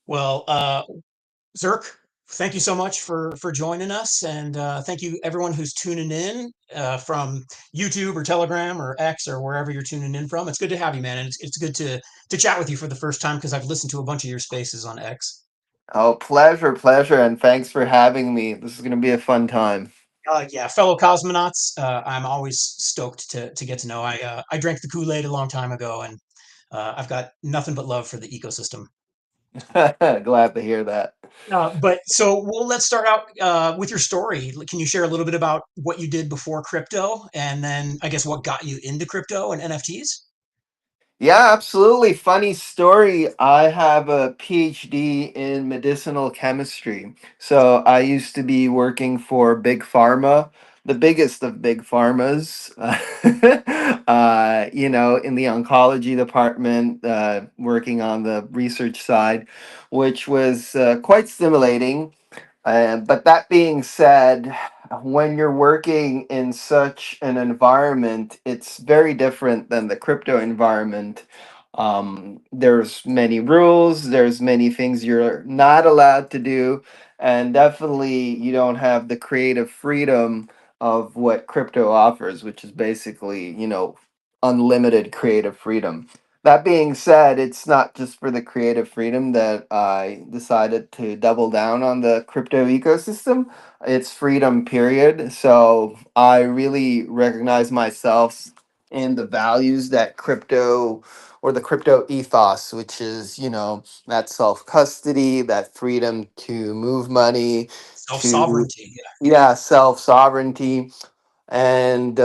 Well, Zerk, thank you so much for joining us, and thank you everyone who's tuning in from YouTube or Telegram or X or wherever you're tuning in from. It's good to have you, man, and it's good to chat with you for the first time because I've listened to a bunch of your spaces on X. Oh, pleasure, pleasure, and thanks for having me. This is going to be a fun time. Yeah, fellow cosmonauts, I'm always stoked to get to know. I drank the Kool-Aid a long time ago, and I've got nothing but love for the ecosystem. Glad to hear that. But so, well, let's start out with your story. Can you share a little bit about what you did before crypto, and then I guess what got you into crypto and NFTs? Yeah, absolutely. Funny story. I have a PhD in medicinal chemistry. So I used to be working for Big Pharma, the biggest of big pharmas, in the oncology department, working on the research side, which was quite stimulating. But that being said, when you're working in such an environment, it's very different than the crypto environment. There's many rules, there's many things you're not allowed to do, and definitely you don't have the creative freedom of what crypto offers, which is basically, unlimited creative freedom. That being said, it's not just for the creative freedom that I decided to double down on the crypto ecosystem. It's freedom, period. So I really recognize myself in the values that crypto or the crypto ethos, which is, that self custody, that freedom to move money, Self to, sovereignty. yeah, self sovereignty, and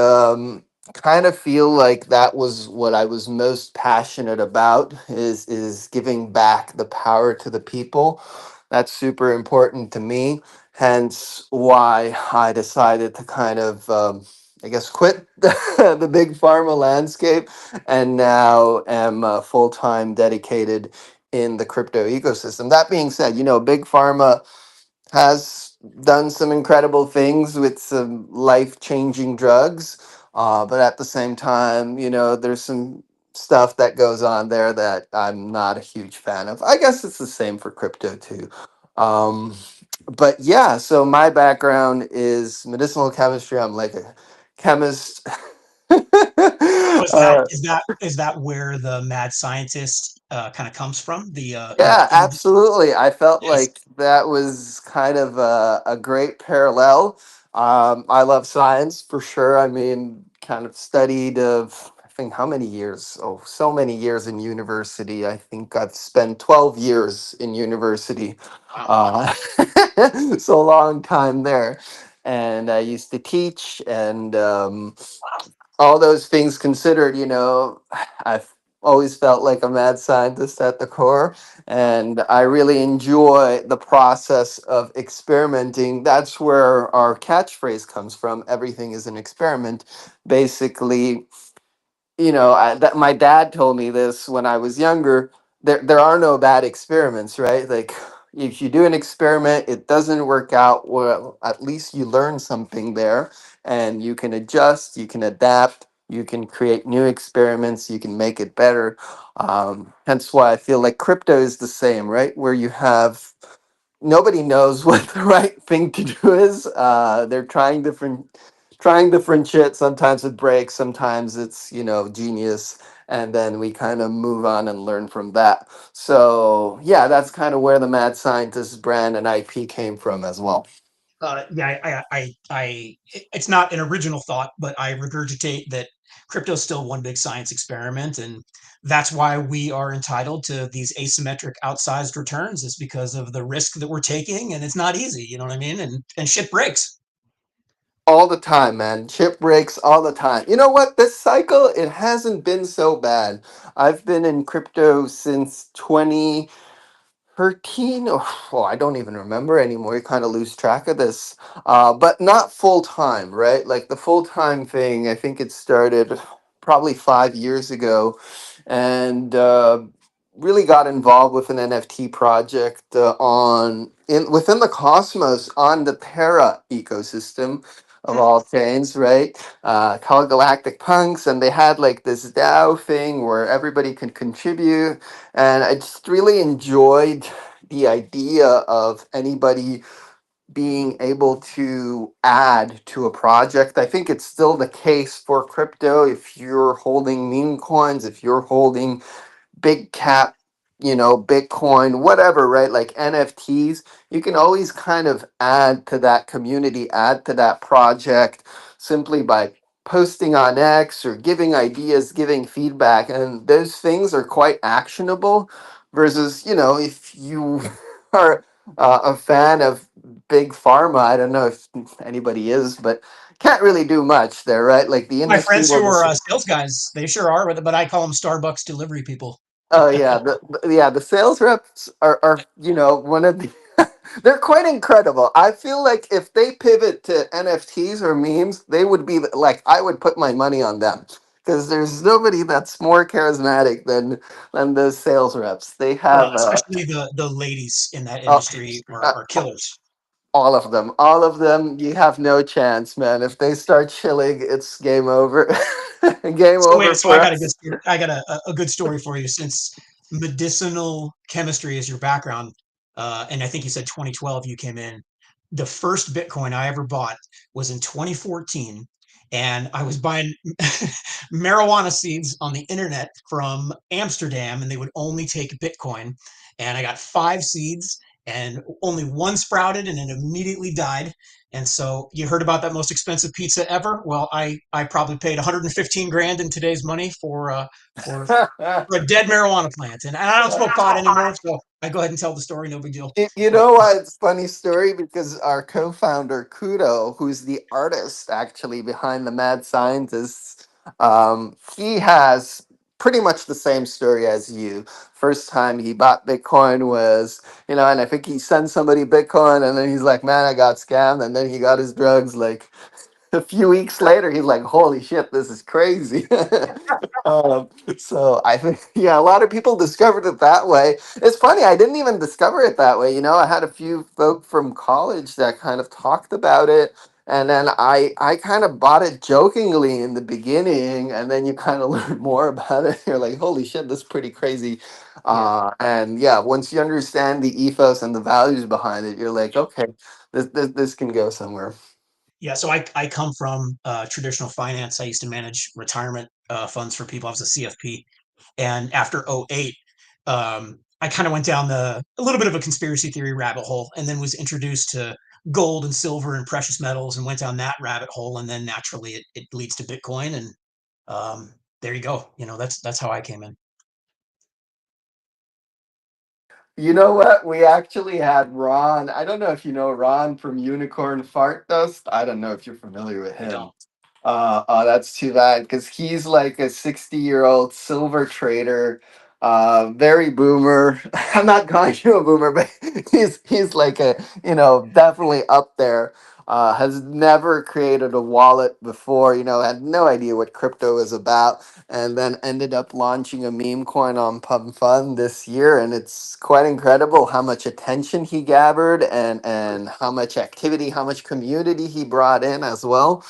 kind of feel like that was what I was most passionate about is giving back the power to the people. That's super important to me. Hence why I decided to kind of I guess quit the big pharma landscape and now am full time dedicated in the crypto ecosystem. That being said, big pharma has done some incredible things with some life changing drugs. But at the same time, there's some stuff that goes on there that I'm not a huge fan of. I guess it's the same for crypto too. Um, but yeah, so my background is medicinal chemistry. I'm like a chemist. So is that uh, is that where the mad scientist kind of comes from? Yeah, In absolutely. I felt yes, like that was kind of a great parallel. I love science for sure. I mean, kind of studied of, I think, how many years? Oh, so many years in university. I think I've spent 12 years in university. wow. Uh, so long time there. And I used to teach and all those things considered, I've always felt like a mad scientist at the core, and I really enjoy the process of experimenting. That's where our catchphrase comes from. Everything is an experiment. Basically, that my dad told me this when I was younger. There are no bad experiments, right? Like if you do an experiment, it doesn't work out well, at least you learn something there, and you can adjust, you can adapt, you can create new experiments, you can make it better. Hence why I feel like crypto is the same, right? Where you have nobody knows what the right thing to do is. They're trying different shit. Sometimes it breaks, sometimes it's genius, and then we kind of move on and learn from that. So yeah, that's kind of where the Mad Scientist brand and IP came from as well. Yeah, it's not an original thought, but I regurgitate that crypto is still one big science experiment, and that's why we are entitled to these asymmetric outsized returns. Is because of the risk that we're taking, and it's not easy. You know what I mean? And shit breaks. All the time, man. Chip breaks all the time. You know what? This cycle, it hasn't been so bad. I've been in crypto since 2013. Oh, I don't even remember anymore. You kind of lose track of this. But not full time, right? Like the full time thing, I think it started probably 5 years ago, and really got involved with an NFT project on in within the Cosmos on the Terra ecosystem of all chains, right? Called Galactic Punks, and they had like this DAO thing where everybody could contribute, and I just really enjoyed the idea of anybody being able to add to a project. I think it's still the case for crypto. If you're holding meme coins, if you're holding big cap, Bitcoin, whatever, right? Like NFTs, you can always kind of add to that community, add to that project simply by posting on X or giving ideas, giving feedback. And those things are quite actionable versus, if you are a fan of big pharma, I don't know if anybody is, but can't really do much there, right? Like the My industry friends will who are just. sales guys, they sure are, but I call them Starbucks delivery people. Oh yeah, the sales reps are one of the they're quite incredible. I feel like if they pivot to NFTs or memes, they would be like I would put my money on them because there's nobody that's more charismatic than those sales reps. They Well, have especially the ladies in that uh, industry uh, are killers. all of them. All of them. You have no chance, man. If they start chilling, it's game over. Game So wait, over so I for got a good us. story. I got a good story for you since medicinal chemistry is your background, and I think you said 2012 you came in. The first Bitcoin I ever bought was in 2014, and I was buying marijuana seeds on the internet from Amsterdam, and they would only take Bitcoin. And I got 5 seeds, and only one sprouted, and it immediately died. And so you heard about that most expensive pizza ever? Well, I probably paid 115 grand in today's money for for a dead marijuana plant, and I don't smoke pot anymore, so I go ahead and tell the story. No big deal. You But know why it's a funny story? Because our co-founder Kudo, who's the artist actually behind the Mad Scientists, he has pretty much the same story as you. First time he bought Bitcoin was, and I think he sent somebody Bitcoin, and then he's like, "Man, I got scammed," and then he got his drugs like a few weeks later. He's like, "Holy shit, this is crazy." So I think, yeah, a lot of people discovered it that way. It's funny, I didn't even discover it that way. I had a few folk from college that kind of talked about it. And then I kind of bought it jokingly in the beginning, and then you kind of learn more about it. You're like, holy shit, this is pretty crazy. yeah, And yeah, once you understand the ethos and the values behind it, you're like, okay, this can go somewhere. yeah. So I come from traditional finance. I used to manage retirement funds for people. I was a CFP, and after '08, I kind of went down the a little bit of a conspiracy theory rabbit hole, and then was introduced to gold and silver and precious metals, and went down that rabbit hole, and then naturally it leads to Bitcoin, and there you go. That's how I came in. You know what? We actually had Ron. I don't know if you know Ron from Unicorn Fart Dust. I don't know if you're familiar with I him. don't. Oh, that's too bad because he's like a 60-year-old silver trader, very boomer. I'm not calling you a boomer, but he's like a, definitely up there. Has never created a wallet before, had no idea what crypto is about, and then ended up launching a meme coin on Pub Fun this year, and it's quite incredible how much attention he gathered and how much activity, how much community he brought in as well.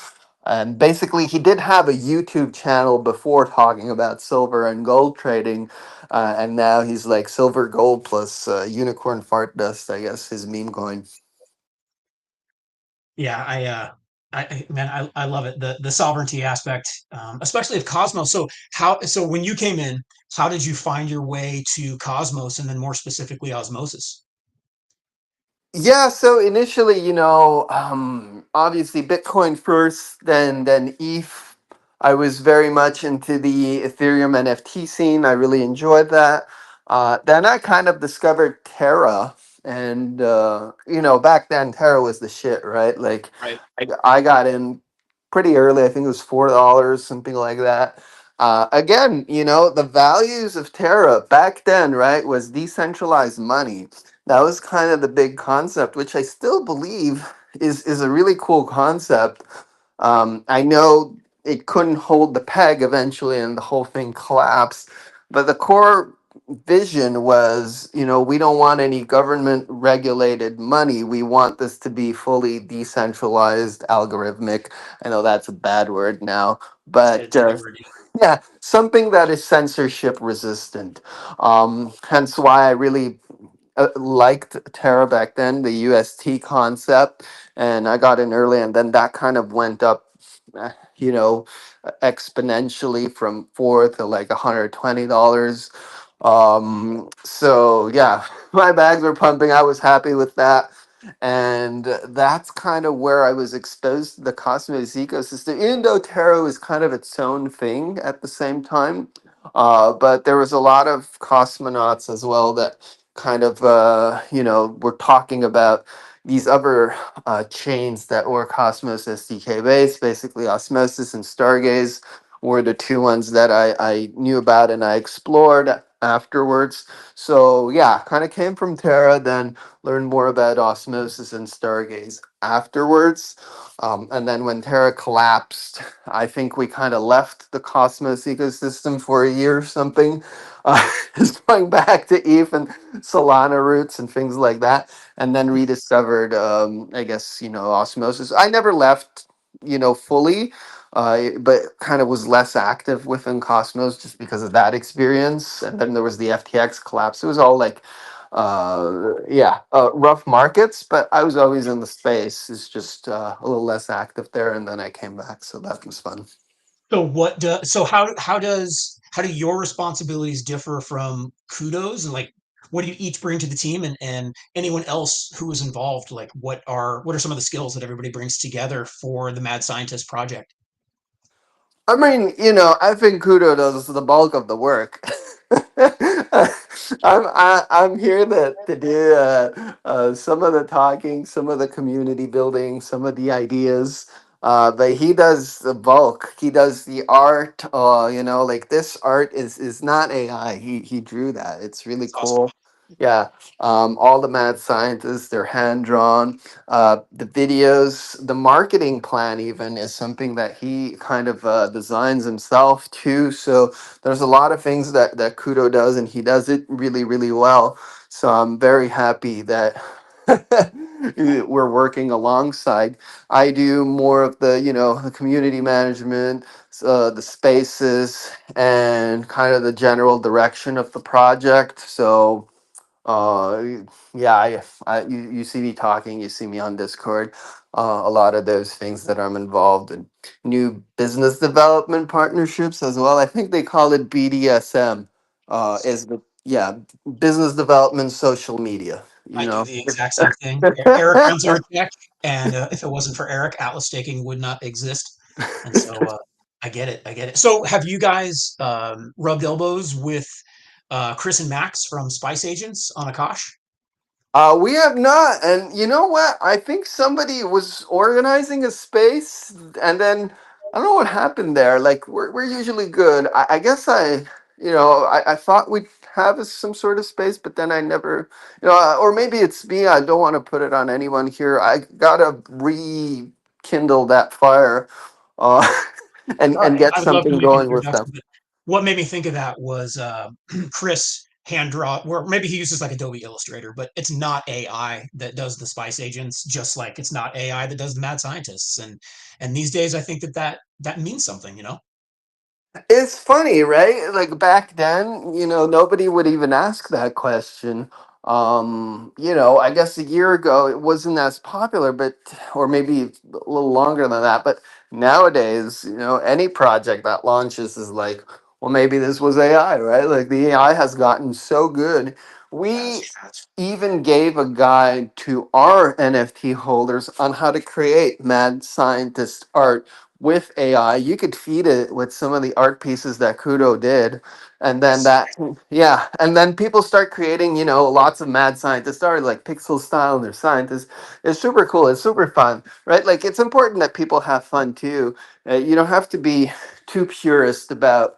And basically, he did have a YouTube channel before talking about silver and gold trading, and now he's like silver gold plus unicorn fart dust, I guess, his meme coin. Yeah, man, I love it. The sovereignty aspect, especially of Cosmos. So when you came in, how did you find your way to Cosmos, and then more specifically Osmosis? Yeah, so initially, obviously Bitcoin first, then ETH. I was very much into the Ethereum NFT scene. I really enjoyed that. Then I kind of discovered Terra, and back then Terra was the shit, right? Like, Right. I got in pretty early. I think it was $4, something like that. Again, the values of Terra back then, right, was decentralized money. That was kind of the big concept, which I still believe is a really cool concept. I know it couldn't hold the peg eventually, and the whole thing collapsed. But the core vision was, we don't want any government regulated money. We want this to be fully decentralized, algorithmic. I know that's a bad word now, but It's a good word. yeah, something that is censorship resistant. Hence why I really liked Terra back then, the UST concept, and I got in early, and then that kind of went up, uh, you know, exponentially from four to like $120. So yeah, my bags were pumping. I was happy with that. And that's kind of where I was exposed to the Cosmos ecosystem, even though Terra is kind of its own thing at the same time. But there was a lot of cosmonauts as well that kind of, were talking about these other chains that were Cosmos SDK based. Basically, Osmosis and Stargaze were the two ones that I knew about and I explored afterwards. So yeah, kind of came from Terra, then learned more about Osmosis and Stargaze afterwards. And then when Terra collapsed, I think we kind of left the Cosmos ecosystem for a year or something. Just going back to ETH and Solana roots and things like that, and then rediscovered, I guess, Osmosis. I never left, fully, but kind of was less active within Cosmos just because of that experience. And then there was the FTX collapse. It was all like, rough markets, but I was always in the space. It's just a little less active there, and then I came back, so that was fun. So how do your responsibilities differ from Kudos, and like what do you each bring to the team, and anyone else who is involved, like what are some of the skills that everybody brings together for the Mad Scientist project? I mean, I think Kudo does the bulk of the work. I'm here to do some of the talking, some of the community building, some of the ideas. But he does the bulk. He does the art. Like this art is not AI. He drew that. It's really It's awesome. cool. Yeah. All the mad scientists, they're hand drawn. The videos, the marketing plan even is something that he kind of designs himself too. So there's a lot of things that Kudo does, and he does it really, really well. So I'm very happy that we're working alongside. I do more of the community management, the spaces, and kind of the general direction of the project. So yeah, you see me talking, you see me on Discord. A lot of those things that I'm involved in. New business development partnerships as well. I think they call it BDSM. Is the yeah business development social media. You I do know. the exact same thing. Eric runs our tech, and if it wasn't for Eric, Atlas staking would not exist. And so I get it. I get it. So have you guys rubbed elbows with Chris and Max from Spice Agents on Akash? We have not, and you know what? I think somebody was organizing a space, and then I don't know what happened there. Like we're usually good. I guess I thought we'd have some sort of space, but then I never, or maybe it's me. I don't want to put it on anyone here. I gotta rekindle that fire, uh, and get I would love to something make an going with them. introduction, but what made me think of that was Chris hand draw, or maybe he uses like Adobe Illustrator, but it's not AI that does the Spice Agents, just like it's not AI that does the Mad Scientists. And these days, I think that means something, you know. It's funny, right? Like back then, nobody would even ask that question. I guess a year ago it wasn't as popular, but or maybe a little longer than that. But nowadays, any project that launches is like, well, maybe this was AI, right? Like the AI has gotten so good. We That's even gave a guide to our NFT holders on how to create mad scientist art with AI. You could feed it with some of the art pieces that Kudo did, and then yeah, and then people start creating, lots of mad scientist art, like pixel style, and they're scientists. It's super cool. It's super fun, right? Like it's important that people have fun too. You don't have to be too purist about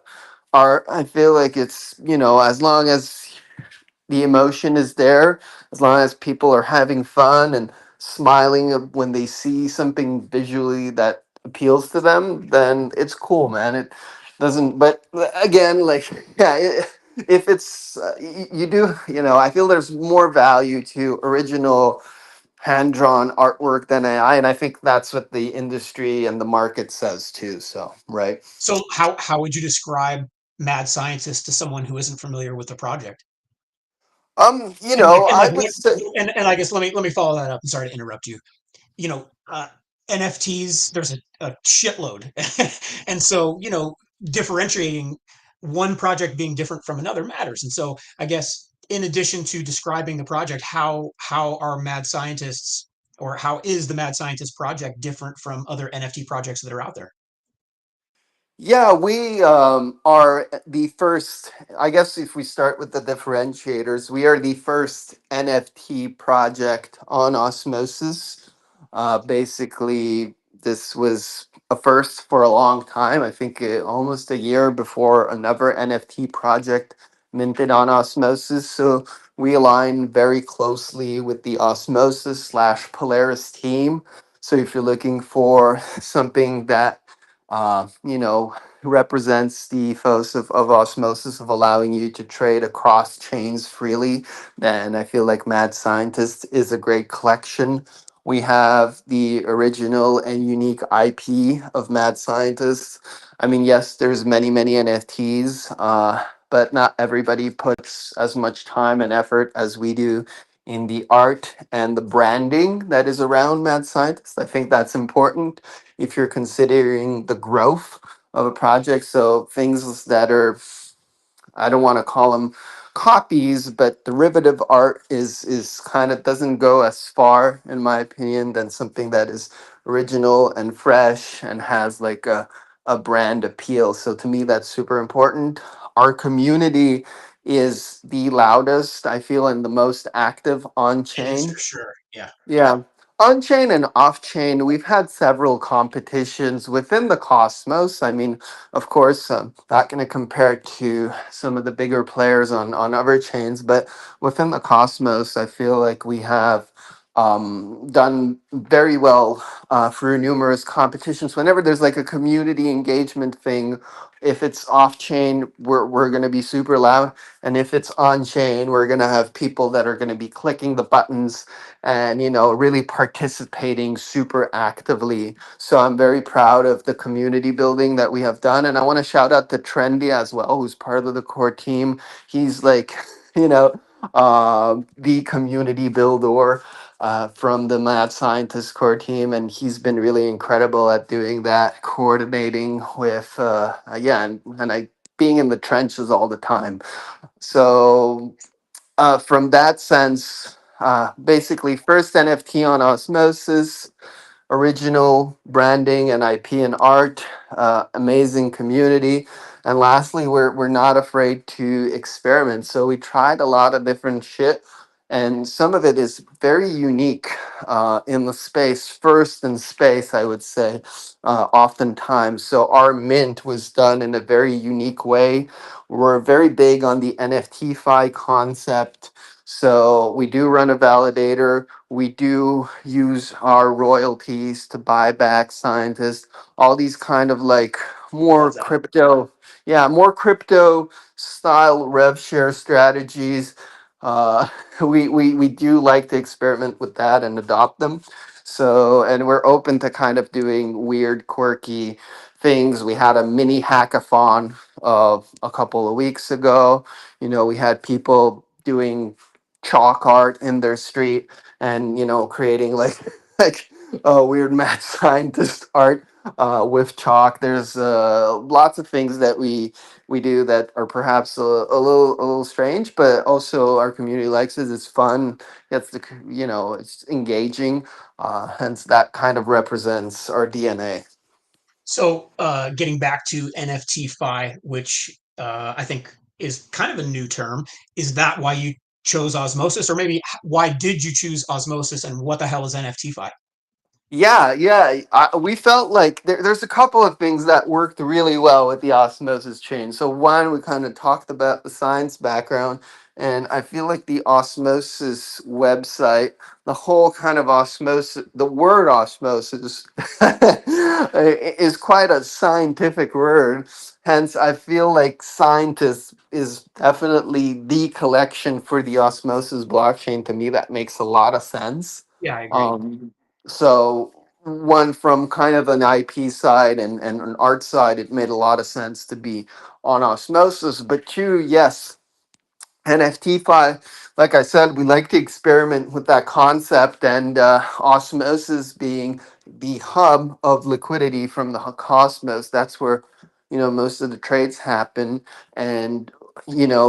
art. I feel like it's, as long as the emotion is there, as long as people are having fun and smiling when they see something visually that appeals to them, then it's cool, man. It doesn't, but again, like, yeah, if it's, you do, I feel there's more value to original hand drawn artwork than AI. And I think that's what the industry and the market says too. So, right. So how would you describe Mad Scientist to someone who isn't familiar with the project? And I like would what say, and I guess let me follow that up. I'm sorry to interrupt you. You know, NFTs, there's a shitload. And so, differentiating one project being different from another matters. And so I guess in addition to describing the project, how are Mad Scientists or how is the Mad Scientist project different from other NFT projects that are out there? yeah, we are the first. I guess if we start with the differentiators, we are the first NFT project on Osmosis. Basically, this was a first for a long time. I think almost a year before another NFT project minted on Osmosis. So we align very closely with the Osmosis slash Polaris team. So if you're looking for something that represents the ethos of Osmosis, of allowing you to trade across chains freely, then I feel like Mad Scientist is a great collection. We have the original and unique IP of Mad Scientists. I mean, yes, there's many NFTs, but not everybody puts as much time and effort as we do in the art and the branding that is around Mad Scientist. I think that's important if you're considering the growth of a project. So things that are, I don't want to call them copies, but derivative art is kind of doesn't go as far, in my opinion, than something that is original and fresh and has like a brand appeal. So to me, that's super important. Our community is the loudest, I feel, and the most active on It is chain. for sure. Yeah. Yeah. On chain and off chain, we've had several competitions within the Cosmos. I mean, of course, not going to compare it to some of the bigger players on other chains, but within the Cosmos, I feel like we have done very well through numerous competitions. Whenever there's like a community engagement thing, if it's off chain, we're going to be super loud. And if it's on chain, we're going to have people that are going to be clicking the buttons and really participating super actively. So I'm very proud of the community building that we have done, and I want to shout out to Trendy as well, who's part of the core team. He's like you know the community builder from the Mad Scientist core team, and he's been really incredible at doing that, coordinating with yeah, and I being in the trenches all the time. So from that sense, basically, first NFT on Osmosis, original branding and IP and art, amazing community. And lastly, we're not afraid to experiment. So we tried a lot of different shit, and some of it is very unique in the space, first in space, I would say, oftentimes. So our mint was done in a very unique way. We're very big on the NFT fi concept. So we do run a validator. We do use our royalties to buy back scientists, all these kind of like more Love that. crypto, yeah, more crypto style rev share strategies. Uh, we do like to experiment with that and adopt them. So, and we're open to kind of doing weird, quirky things. We had a mini hackathon a couple of weeks ago. We had people doing chalk art in their street and creating like like weird mad scientist art with chalk. There's lots of things that we do that are perhaps a little strange, but also our community likes it. It's fun. It's engaging. Hence that kind of represents our DNA. So, getting back to NFT fi, which I think is kind of a new term, is that why you chose Osmosis, or maybe why did you choose Osmosis, and what the hell is NFT fi? Yeah, yeah. We felt like there's a couple of things that worked really well with the osmosis chain. So one, we kind of talked about the science background, and I feel like the osmosis website, the whole kind of osmosis, the word osmosis is quite a scientific word. Hence, I feel like scientists is definitely the collection for the osmosis blockchain. To me, that makes a lot of sense. Yeah, I agree. Um, so one from kind of an IP side and an art side, it made a lot of sense to be on Osmosis. But two, yes, NFT file. Like I said, we like to experiment with that concept, and Osmosis being the hub of liquidity from the cosmos. That's where most of the trades happen, and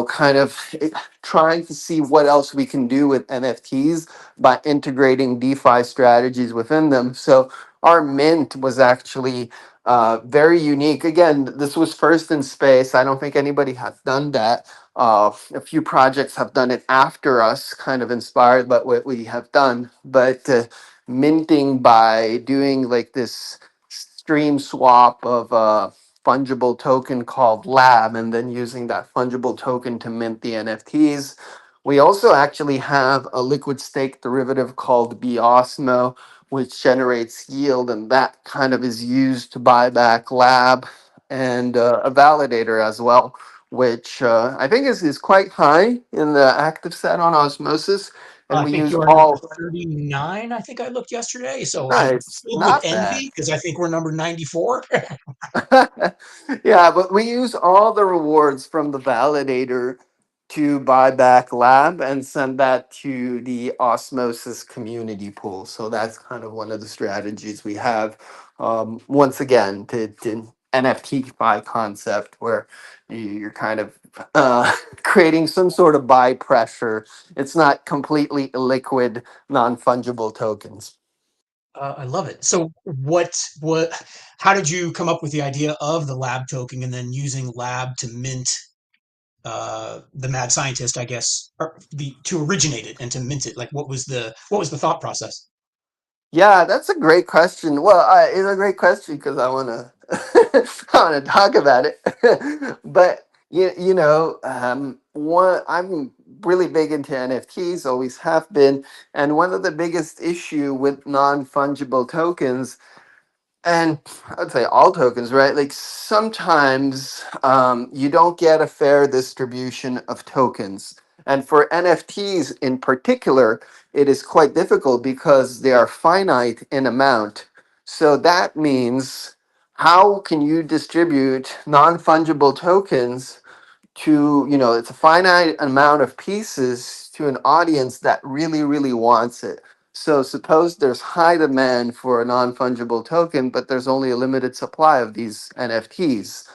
kind of trying to see what else we can do with NFTs by integrating DeFi strategies within them. So our mint was actually very unique. Again, this was first in space. I don't think anybody has done that. A few projects have done it after us, kind of inspired by what we have done. But minting by doing like this stream swap of a fungible token called Lab, and then using that fungible token to mint the NFTs. We also actually have a liquid stake derivative called Osmo, which generates yield, and that kind of is used to buy back Lab and a validator as well, which I think is quite high in the active set on Osmosis. And I we think use you're number all 39. I think I looked yesterday. So I'm nice, filled with not bad. envy because I think we're number 94. Yeah, but we use all the rewards from the validator to buy back Lab and send that to the Osmosis community pool. So that's kind of one of the strategies we have. Once again, to NFTify concept where you're kind of creating some sort of buy pressure. It's not completely illiquid, non fungible tokens. I love it. So how did you come up with the idea of the lab token and then using lab to mint the mad scientist, I guess, or to originate it and to mint it? Like what was the thought process? Yeah, that's a great question. Well, it's a great question because I want to I want to talk about it. But one I'm really big into NFTs, always have been, and one of the biggest issue with non-fungible tokens, and I'd say all tokens, right? Like sometimes you don't get a fair distribution of tokens. And for NFTs in particular, it is quite difficult because they are finite in amount. So that means how can you distribute non fungible tokens to, it's a finite amount of pieces to an audience that really, really wants it. So suppose there's high demand for a non-fungible token, but there's only a limited supply of these NFTs.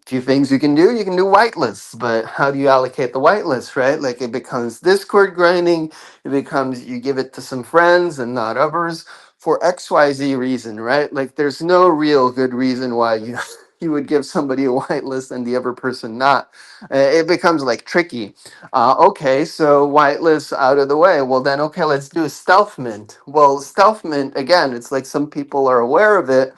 Few things you can do. You can do whitelists, but how do you allocate the whitelist, right? Like it becomes Discord grinding. It becomes you give it to some friends and not others for XYZ reason, right? Like there's no real good reason why you you would give somebody a whitelist and the other person not. It becomes like tricky. Okay, so whitelist out of the way. Well, then, okay, let's do a stealth mint. Well, stealth mint, again, it's like some people are aware of it,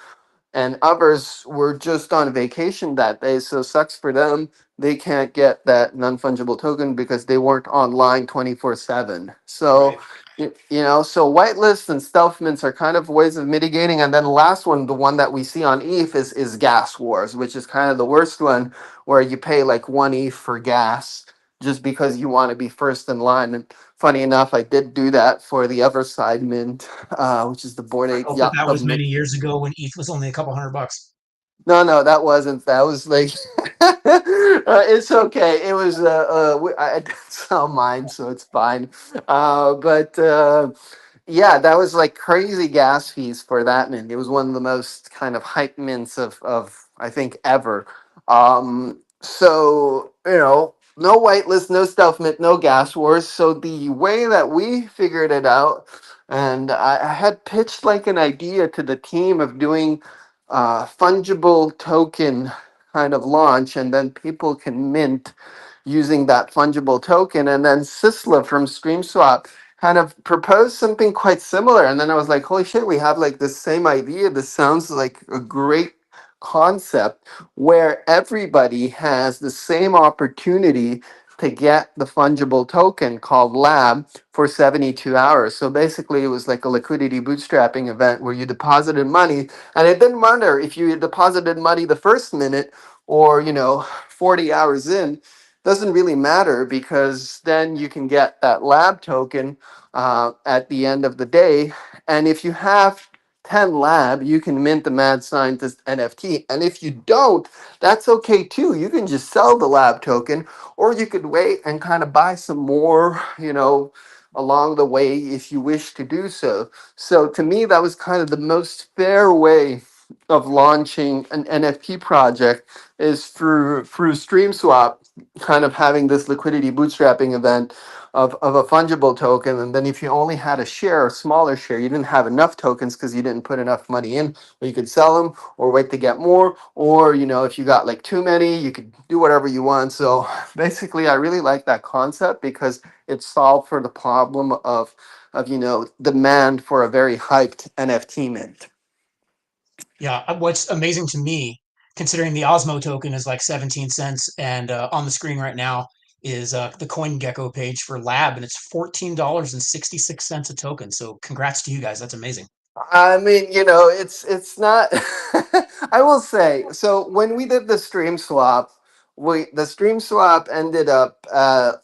and others were just on vacation that day, so sucks for them. They can't get that non-fungible token because they weren't online 24/7. So Right. so whitelists and stealth mints are kind of ways of mitigating. And then the last one, the one that we see on ETH is gas wars, which is kind of the worst one, where you pay like one ETH for gas just because you want to be first in line. And funny enough, I did do that for the other side mint, which is the Bored I Ape hope that Yacht that Club was mint. many years ago when ETH was only a couple $100. No, no, that wasn't. That was like, it's okay. It was. I didn't sell mine, so it's fine. But yeah, that was like crazy gas fees for that mint. It was one of the most kind of hype mints of I think ever. So no whitelist, no stealth mint, no gas wars. So the way that we figured it out, and I had pitched like an idea to the team of doing fungible token kind of launch, and then people can mint using that fungible token. And then Sisla from StreamSwap kind of proposed something quite similar. And then I was like, holy shit, we have like the same idea. This sounds like a great concept where everybody has the same opportunity to get the fungible token called Lab for 72 hours. So basically, it was like a liquidity bootstrapping event where you deposited money, and it didn't matter if you deposited money the first minute or 40 hours in. Doesn't really matter because then you can get that Lab token at the end of the day. And if you have 10 lab, you can mint the Mad Scientist NFT. And if you don't, that's okay too. You can just sell the lab token, or you could wait and kind of buy some more, along the way if you wish to do so. So to me, that was kind of the most fair way of launching an NFT project is through StreamSwap, kind of having this liquidity bootstrapping event of a fungible token. And then if you only had a share, a smaller share, you didn't have enough tokens because you didn't put enough money in, or you could sell them or wait to get more. Or, if you got like too many, you could do whatever you want. So basically, I really like that concept because it solved for the problem of demand for a very hyped NFT mint. Yeah, what's amazing to me, considering the Osmo token is like 17 cents, and on the screen right now is the CoinGecko page for Lab, and it's $14.66 a token. So congrats to you guys. That's amazing. I mean, it's not. I will say, so when we did the stream swap, the stream swap ended up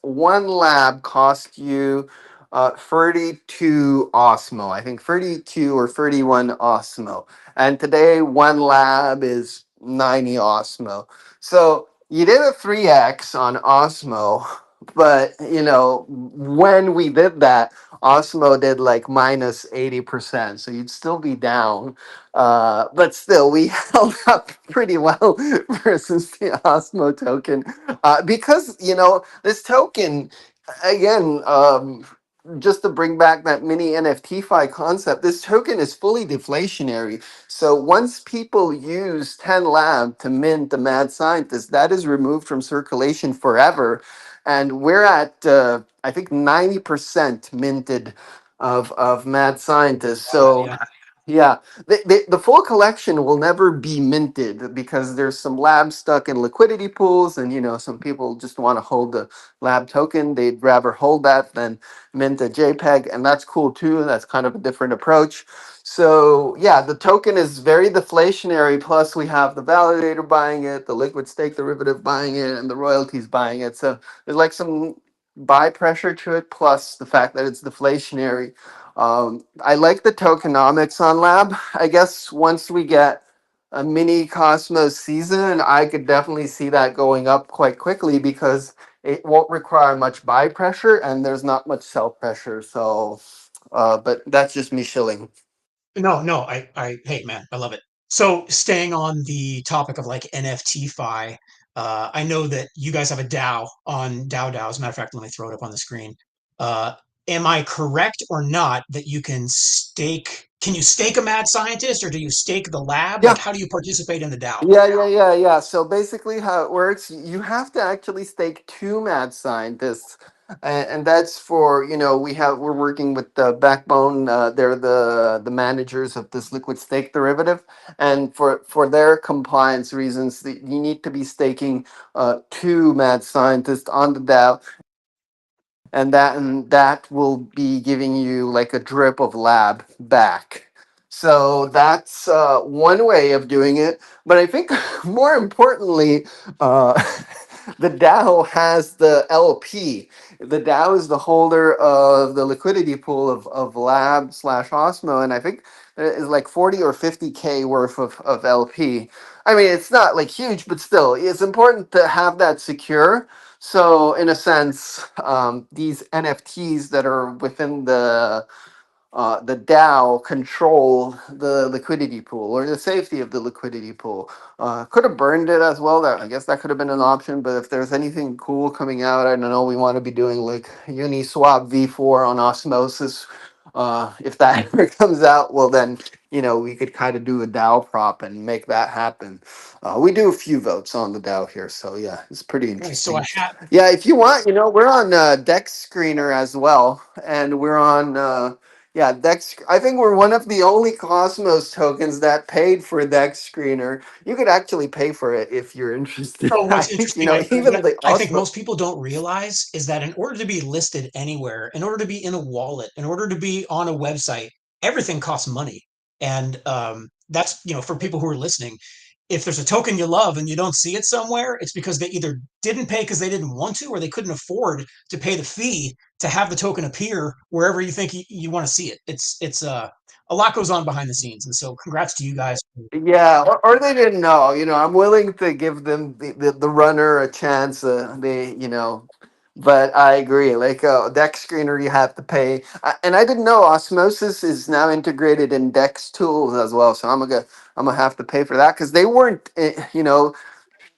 one lab cost you 32 Osmo. I think 32 or 31 Osmo, and today one lab is 90 Osmo. So you did a 3x on Osmo, but when we did that, Osmo did like minus 80%, so you'd still be down. But still, we held up pretty well versus the Osmo token. Because, this token, again, just to bring back that mini NFT-fi concept, this token is fully deflationary. So once people use 10 Lab to mint the Mad Scientist, that is removed from circulation forever. And we're at, I think, 90% minted of Mad Scientist. Wow, So yeah. yeah, the full collection will never be minted because there's some labs stuck in liquidity pools, and some people just want to hold the lab token. They'd rather hold that than mint a JPEG, and that's cool too. That's kind of a different approach. So yeah, the token is very deflationary. Plus, we have the validator buying it, the liquid stake derivative buying it, and the royalties buying it. So there's like some buy pressure to it, plus the fact that it's deflationary. I like the tokenomics on Lab. I guess once we get a mini Cosmos season, I could definitely see that going up quite quickly because it won't require much buy pressure and there's not much sell pressure. So, but that's just me shilling. No, no, hey man, I love it. So staying on the topic of like NFT fi, I know that you guys have a DAO on DAO. As a matter of fact, let me throw it up on the screen. Uh, am I correct or not that you can stake? Can you stake a mad scientist, or do you stake the lab? Like, Yeah. how do you participate in the DAO? Yeah. So basically, how it works, you have to actually stake two mad scientists, and that's for we're working with the Backbone. They're the managers of this liquid stake derivative, and for their compliance reasons, you need to be staking two mad scientists on the DAO, and that will be giving you like a drip of lab back. So that's one way of doing it. But I think more importantly, uh, the DAO has the LP. The DAO is the holder of the liquidity pool of lab slash Osmo, and I think it is like 40 or 50K worth of LP. I mean, it's not like huge, but still, it's important to have that secure. So, in a sense, these NFTs that are within the DAO control the liquidity pool or the safety of the liquidity pool. Could have burned it as well. That I guess that could have been an option. But if there's anything cool coming out, I don't know. We want to be doing like Uniswap V4 on Osmosis. If that ever comes out, well then we could kind of do a DAO prop and make that happen. We do a few votes on the DAO here, so yeah, it's pretty Okay, so I interesting. have. Yeah, if you want, we're on Dex Screener as well, and we're on. Yeah, Dex. I think we're one of the only Cosmos tokens that paid for Dex Screener. You could actually pay for it if you're interested. So I what's think interesting, even the I think Osmo. most people don't realize is that in order to be listed anywhere, in order to be in a wallet, in order to be on a website, everything costs money. And that's, for people who are listening, if there's a token you love and you don't see it somewhere, it's because they either didn't pay because they didn't want to, or they couldn't afford to pay the fee to have the token appear wherever you think you want to see it. It's a lot goes on behind the scenes. And so congrats to you guys. Yeah, or they didn't know. I'm willing to give them the runner a chance. But I agree. Like Dex Screener, you have to pay, and I didn't know Osmosis is now integrated in Dex tools as well. So I'm gonna have to pay for that because they weren't.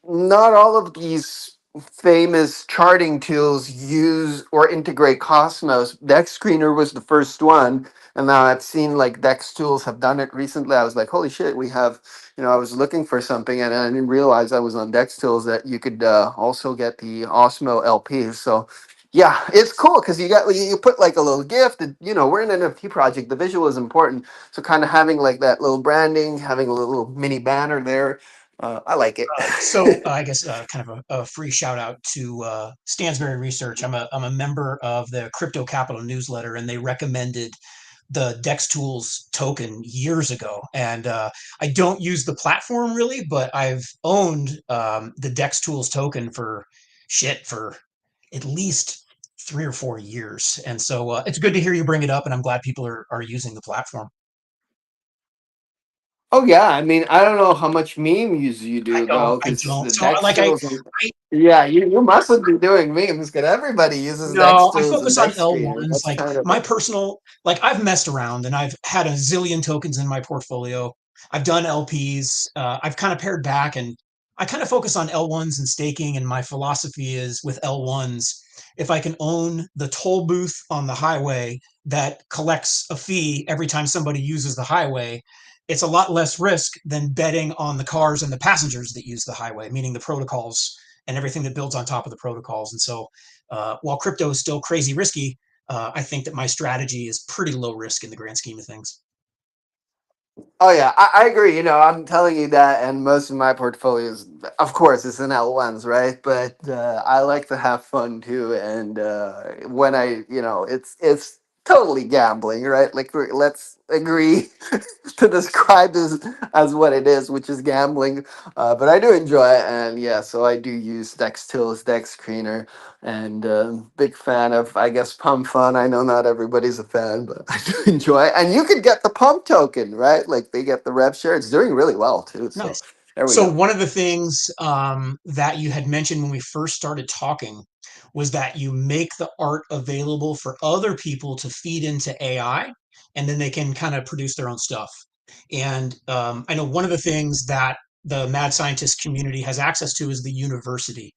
Not all of these famous charting tools use or integrate Cosmos. Dex Screener was the first one, and now I've seen like Dex tools have done it recently. I was like, holy shit, we have. I was looking for something, and I didn't realize I was on Dex tools that you could also get the Osmo LP. So. Yeah, it's cool because you put like a little gift. And, we're an NFT project. The visual is important, so kind of having like that little branding, having a little mini banner there. I like it. I guess kind of a free shout out to Stansberry Research. I'm a member of the Crypto Capital newsletter, and they recommended the Dex Tools token years ago. And I don't use the platform really, but I've owned the Dex Tools token for at least 3 or 4 years. And so it's good to hear you bring it up, and I'm glad people are using the platform. Oh yeah, I mean, I don't know how much meme use you I do don't, though, I because don't. the So Dex like I, tools. Yeah, you mustn't be doing memes because everybody uses Dex No, I tools and focus on Dex screener. L1s. That's Like kind of my personal, like I've messed around and I've had a zillion tokens in my portfolio. I've done LPs. I've kind of pared back and I kind of focus on L1s and staking. And my philosophy is with L1s, if I can own the toll booth on the highway that collects a fee every time somebody uses the highway, it's a lot less risk than betting on the cars and the passengers that use the highway, meaning the protocols and everything that builds on top of the protocols. And so while crypto is still crazy risky, I think that my strategy is pretty low risk in the grand scheme of things. Oh yeah, I agree. I'm telling you that, and most of my portfolios, of course, it's in L1s, right? But I like to have fun too, and when it's totally gambling, right? Like let's agree to describe this as what it is, which is gambling. But I do enjoy it, and yeah, so I do use Dex Tools, Dex Screener, and big fan of, I guess, Pump Fun. I know not everybody's a fan, but I do enjoy it. And you could get the Pump token, right? Like they get the rev share. It's doing really well too. So Nice. there we So go. one of the things that you had mentioned when we first started talking was that you make the art available for other people to feed into AI, and then they can kind of produce their own stuff. And I know one of the things that the mad scientist community has access to is the university.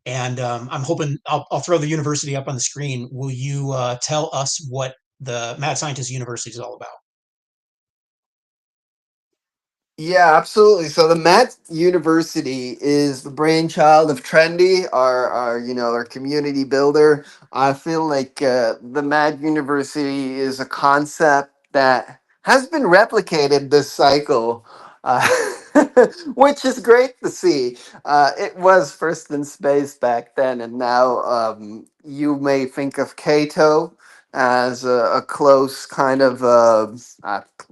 And I'm hoping I'll throw the university up on the screen. Will you tell us what the Mad Scientist University is all about? Yeah, absolutely. So the Met University is the brainchild of Trendy, our community builder. I feel like the Mad University is a concept that has been replicated this cycle, uh, which is great to see. It was first in space back then, and now you may think of Cato as a close kind of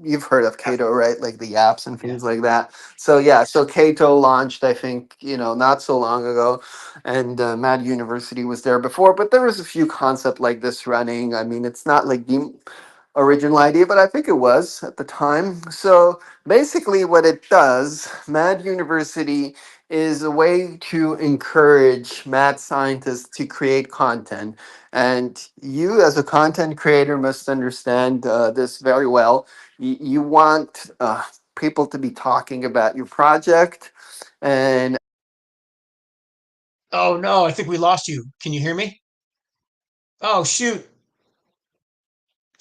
you've heard of Cato, right? Like the apps and things like that. So yeah, so Cato launched, I think, not so long ago, and Mad University was there before, but there was a few concept like this running. I mean, it's not like the original idea, but I think it was at the time. So basically, what it does, Mad University is a way to encourage mad scientists to create content. And you, as a content creator, must understand this very well. You want people to be talking about your project. And Oh no, I think we lost you. Can you hear me? Oh shoot,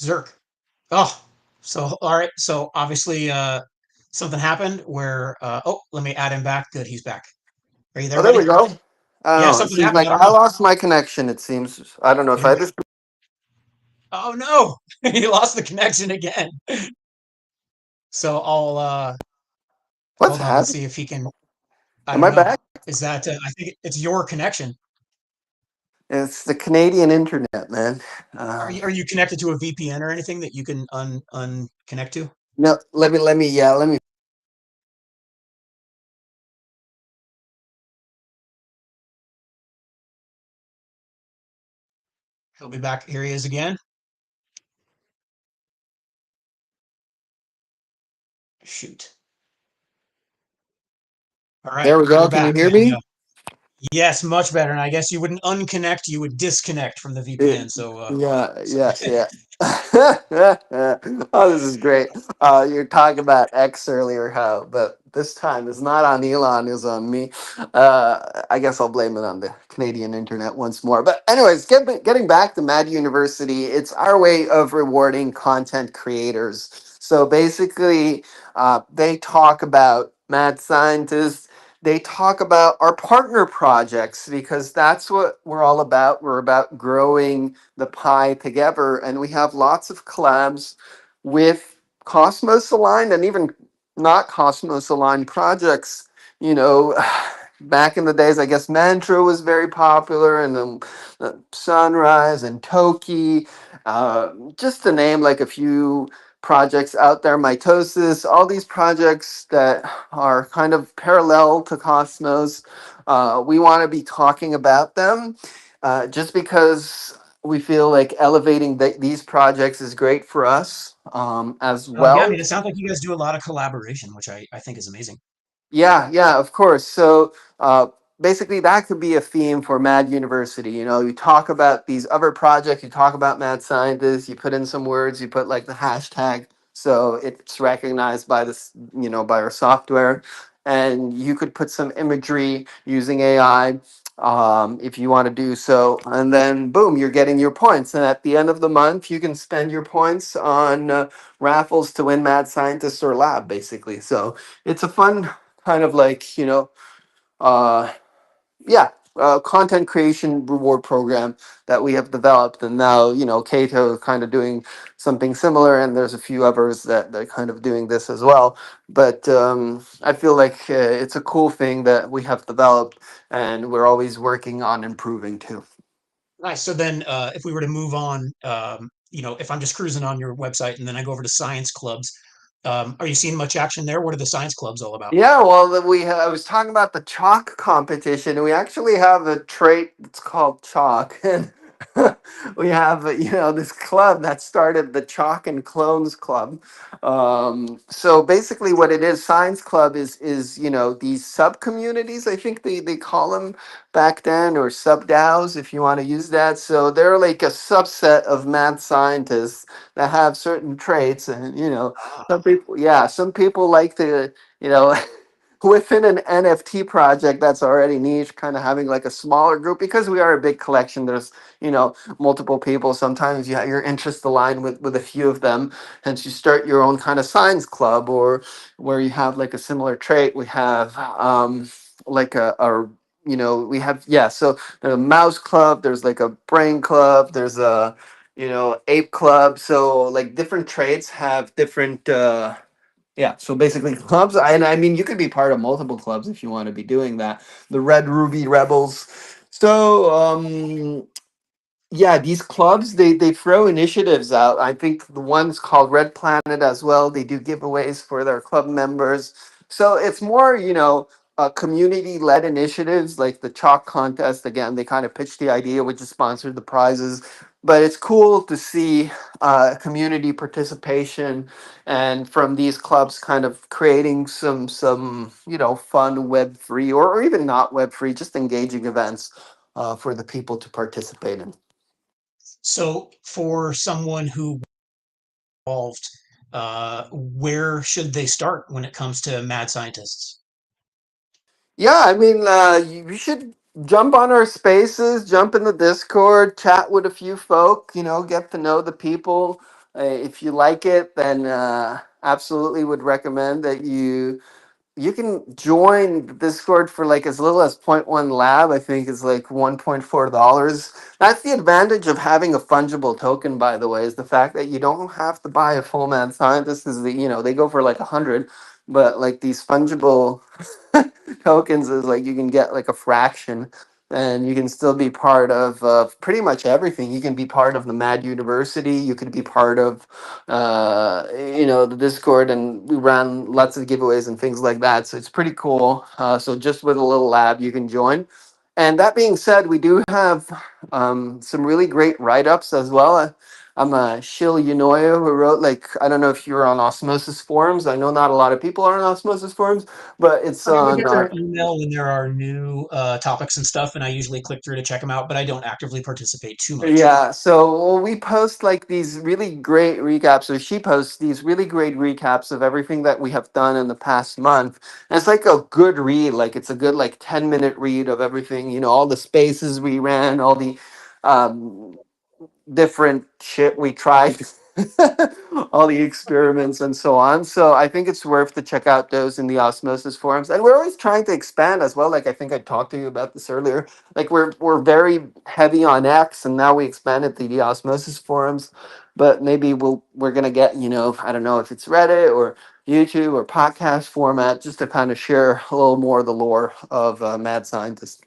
Zerk. Oh, so all right. So obviously, something happened where. Oh, let me add him back. Good, he's back. Are you there, oh, there we buddy? go. I Yeah, don't know. It something seems happened. I like don't I know. lost my connection. It seems. I don't know if Maybe. I just. Oh no, he lost the connection again. So I'll What's hold on. Let's happening? see if he can. I Am don't I know. back? Is that? I think it's your connection. It's the Canadian internet, man. Are Uh, you connected to a VPN or anything that you can unconnect to? no, let me. He'll be back. Here he is again. Shoot. All right, There we we're go. Can you back. hear And me? yes, much better. And I guess you wouldn't unconnect, you would disconnect from the It- VPN. yeah, So yeah, yeah. Oh, this is great. You're talking about X earlier, how, but this time it's not on Elon, it's on me. I guess I'll blame it on the Canadian internet once more. But anyways, getting back to Mad University, it's our way of rewarding content creators. So basically, they talk about mad scientists. They talk about our partner projects because that's what we're all about. We're about growing the pie together, and we have lots of collabs with Cosmos aligned and even not Cosmos aligned projects. You know, back in the days, I guess Mantra was very popular, and then Sunrise and Toki, just to name like a few projects out there, Mitosis, all these projects that are kind of parallel to Cosmos. We want to be talking about them just because we feel like elevating these projects is great for us as yeah, I well. mean, it sounds like you guys do a lot of collaboration, which I think is amazing. Yeah, yeah, of course. So basically, that could be a theme for Mad University. You know, you talk about these other projects, you talk about mad scientists, you put in some words, you put like the hashtag, so it's recognized by this, you know, by our software, and you could put some imagery using AI if you want to do so, and then boom, you're getting your points. And at the end of the month, you can spend your points on raffles to win Mad Scientist or Lab, basically. So it's a fun kind of like, you know, uh yeah, content creation reward program that we have developed. And now, you know, Kato is kind of doing something similar, and there's a few others that are kind of doing this as well. But I feel like it's a cool thing that we have developed, and we're always working on improving too. Nice. So then, if we were to move on, if I'm just cruising on your website and then I go over to science clubs, are you seeing much action there? What are the science clubs all about? Yeah, well, I was talking about the chalk competition. We actually have a trait that's called chalk, and we have you know, this club that started the Chalk and Clones Club. So basically, what it is, Science Club is, you know, these sub communities. I think they call them back then, or sub DAOs, if you want to use that. So they're like a subset of mad scientists that have certain traits, and you know, Ah, some people, yeah, some people like to, you know, within an NFT project that's already niche, kind of having like a smaller group, because we are a big collection. There's, you know, multiple people. Sometimes you have your interests align with a few of them, hence you start your own kind of science club, or where you have like a similar trait. We have like a you know, we have, yeah. So there's a mouse club. There's like a brain club. There's a, you know, ape club. So like different traits have different. Yeah, so basically clubs, and I mean, you could be part of multiple clubs if you want to be doing that. The Red Ruby Rebels. So yeah, these clubs, they throw initiatives out. I think the one's called Red Planet as well. They do giveaways for their club members. So it's more, you know, community led initiatives like the chalk contest. Again, they kind of pitched the idea, which is sponsored the prizes. But it's cool to see community participation, and from these clubs kind of creating some, you know, fun web free, or even not web free, just engaging events for the people to participate in. so for someone who involved, where should they start when it comes to mad scientists? Yeah, I mean, you should jump on our spaces, jump in the Discord, chat with a few folk, you know, get to know the people. If you like it, then absolutely would recommend that you can join the Discord for like as little as point 0.1 lab. I think is like $1.4. That's the advantage of having a fungible token, by the way, is the fact that you don't have to buy a full man scientist. Is the, you know, they go for like 100, but like these fungible tokens is like you can get like a fraction, and you can still be part of pretty much everything. You can be part of the Mad University. You could be part of, you know, the Discord, and we ran lots of giveaways and things like that. So it's pretty cool. So just with a little lab, you can join. And that being said, we do have some really great write ups as well. I'm a Shil Unoya who wrote, like, I don't know if you're on Osmosis forums. I know not a lot of people are on Osmosis forums, but it's I on. get their email when there are new topics and stuff, and I usually click through to check them out, but I don't actively participate too much. Yeah, so well, we post like these really great recaps, or she posts these really great recaps of everything that we have done in the past month. And it's like a good read, like it's a good like 10-minute read of everything, all the spaces we ran, all the um different shit we tried, all the experiments and so on. So I think it's worth to check out those in the Osmosis forums. And we're always trying to expand as well. Like I think I talked to you about this earlier. Like we're very heavy on X, and now we expanded to the Osmosis forums. But maybe we're gonna get, I don't know if it's Reddit or YouTube or podcast format, just to kind of share a little more of the lore of Mad Scientists.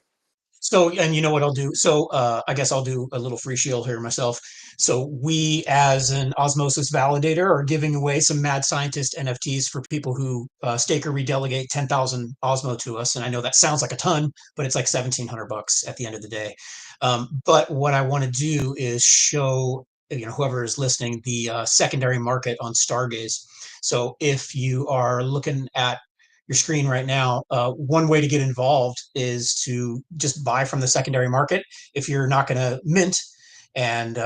So, and you know what I'll do? So, I guess I'll do a little free shield here myself. So, we as an Osmosis validator are giving away some Mad Scientist NFTs for people who stake or redelegate 10,000 Osmo to us. And I know that sounds like a ton, but it's like 1,700 bucks at the end of the day. But what I want to do is show whoever is listening the secondary market on Stargaze. So, if you are looking at your screen right now, one way to get involved is to just buy from the secondary market if you're not going to mint. And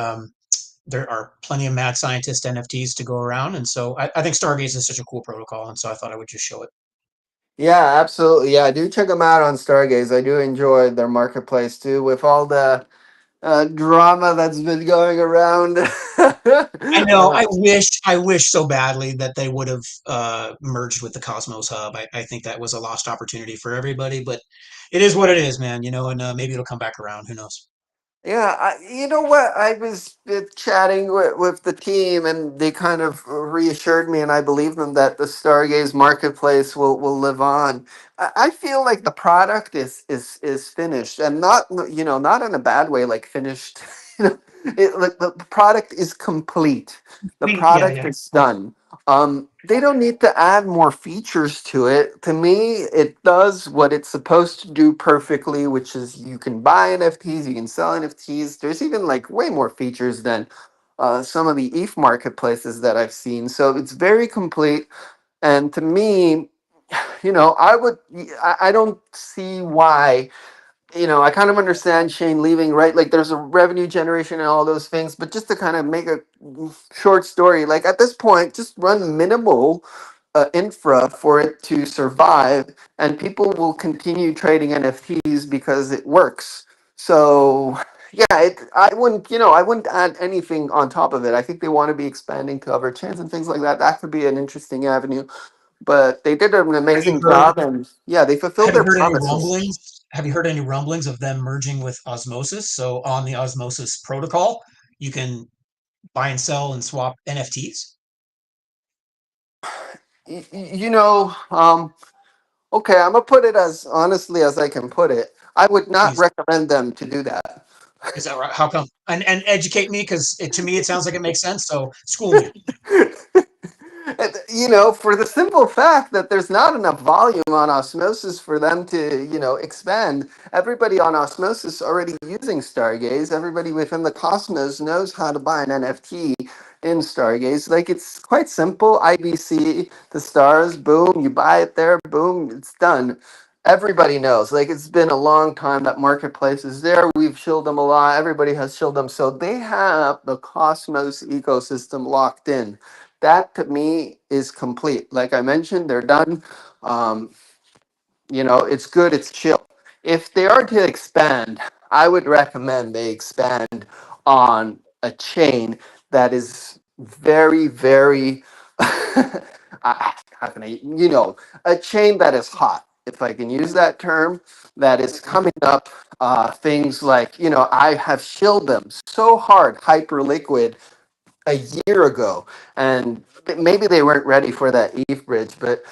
there are plenty of Mad Scientist NFTs to go around. And so I think Stargaze is such a cool protocol. And so I thought I would just show it. Yeah, absolutely. Yeah, do check them out on Stargaze. I do enjoy their marketplace too, with all the drama that's been going around. I know. I wish so badly that they would have merged with the Cosmos Hub. I think that was a lost opportunity for everybody, but it is what it is, man. And maybe it'll come back around. Who knows? Yeah, you know what? I was chatting with the team, and they kind of reassured me, and I believe them that the Stargaze marketplace will live on. I feel like the product is finished, and not not in a bad way, like finished. You know, like the product is complete. The Yeah, product yeah. is done. They don't need to add more features to it. To me, it does what it's supposed to do perfectly, which is you can buy NFTs, you can sell NFTs. There's even like way more features than some of the ETH marketplaces that I've seen. So it's very complete. And to me, I don't see why, I kind of understand Shane leaving, right? Like there's a revenue generation and all those things, but just to kind of make a short story, like at this point, just run minimal infra for it to survive, and people will continue trading NFTs because it works. So yeah, I wouldn't add anything on top of it. I think they want to be expanding to other chains and things like that. That could be an interesting avenue. But they did an Have you amazing heard job, and yeah, they fulfilled Have you their heard any promises. rumblings? Have you heard any rumblings of them merging with Osmosis? So on the Osmosis protocol, you can buy and sell and swap NFTs. Y- y- you know, um, okay, I'm gonna put it as honestly as I can put it. I would not Please, recommend them to do that. is that right? How come? And educate me because to me it sounds like it makes sense. So school me. For the simple fact that there's not enough volume on Osmosis for them to, expand. Everybody on Osmosis already using Stargaze. Everybody within the Cosmos knows how to buy an NFT in Stargaze. Like it's quite simple. IBC, the stars, boom, you buy it there, boom, it's done. Everybody knows. Like it's been a long time that marketplace is there. We've shilled them a lot. Everybody has shilled them. So they have the Cosmos ecosystem locked in. That to me is complete. Like I mentioned, they're done. Um, it's good, it's chill. If they are to expand, I would recommend they expand on a chain that is very, very, how can a chain that is hot, if I can use that term, that is coming up. Things like, I have shilled them so hard, Hyperliquid a year ago, and maybe they weren't ready for that ETH bridge. But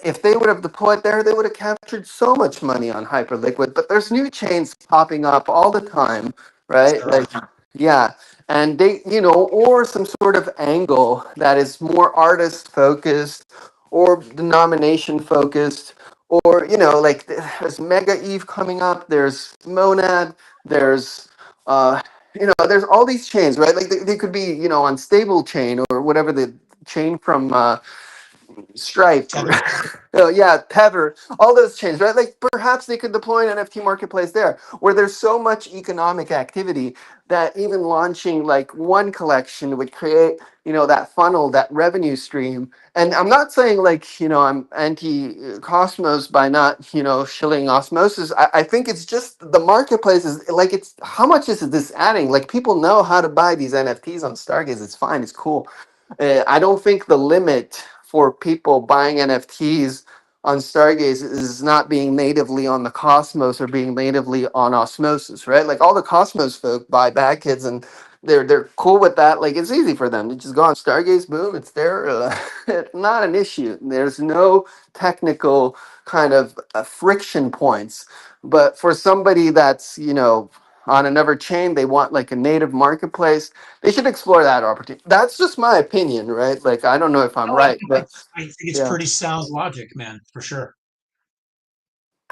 if they would have deployed there, they would have captured so much money on Hyperliquid. But there's new chains popping up all the time, right? Sure. Like, yeah, and they, or some sort of angle that is more artist focused or denomination focused. Or like there's Mega Eve coming up. There's Monad. There's there's all these chains, right? Like they could be, on stable chain or whatever the chain from Stripe, or, Tether. yeah, Tether, all those chains, right? Like perhaps they could deploy an NFT marketplace there, where there's so much economic activity that even launching like one collection would create, that funnel, that revenue stream. And I'm not saying like, I'm anti Cosmos by not, shilling Osmosis. I think it's just the marketplace is like, it's how much is this adding? Like people know how to buy these NFTs on Stargaze. It's fine. It's cool. I don't think the limit for people buying NFTs on Stargaze is not being natively on the Cosmos or being natively on Osmosis, right? Like all the Cosmos folk buy bad kids and they're cool with that. Like it's easy for them to just go on Stargaze, boom, it's there. It's not an issue. There's no technical kind of friction points. But for somebody that's on another chain, they want like a native marketplace, they should explore that opportunity. That's just my opinion, right? Like I don't know if I'm No, right, I, but I think it's yeah. pretty sound logic, man, for sure.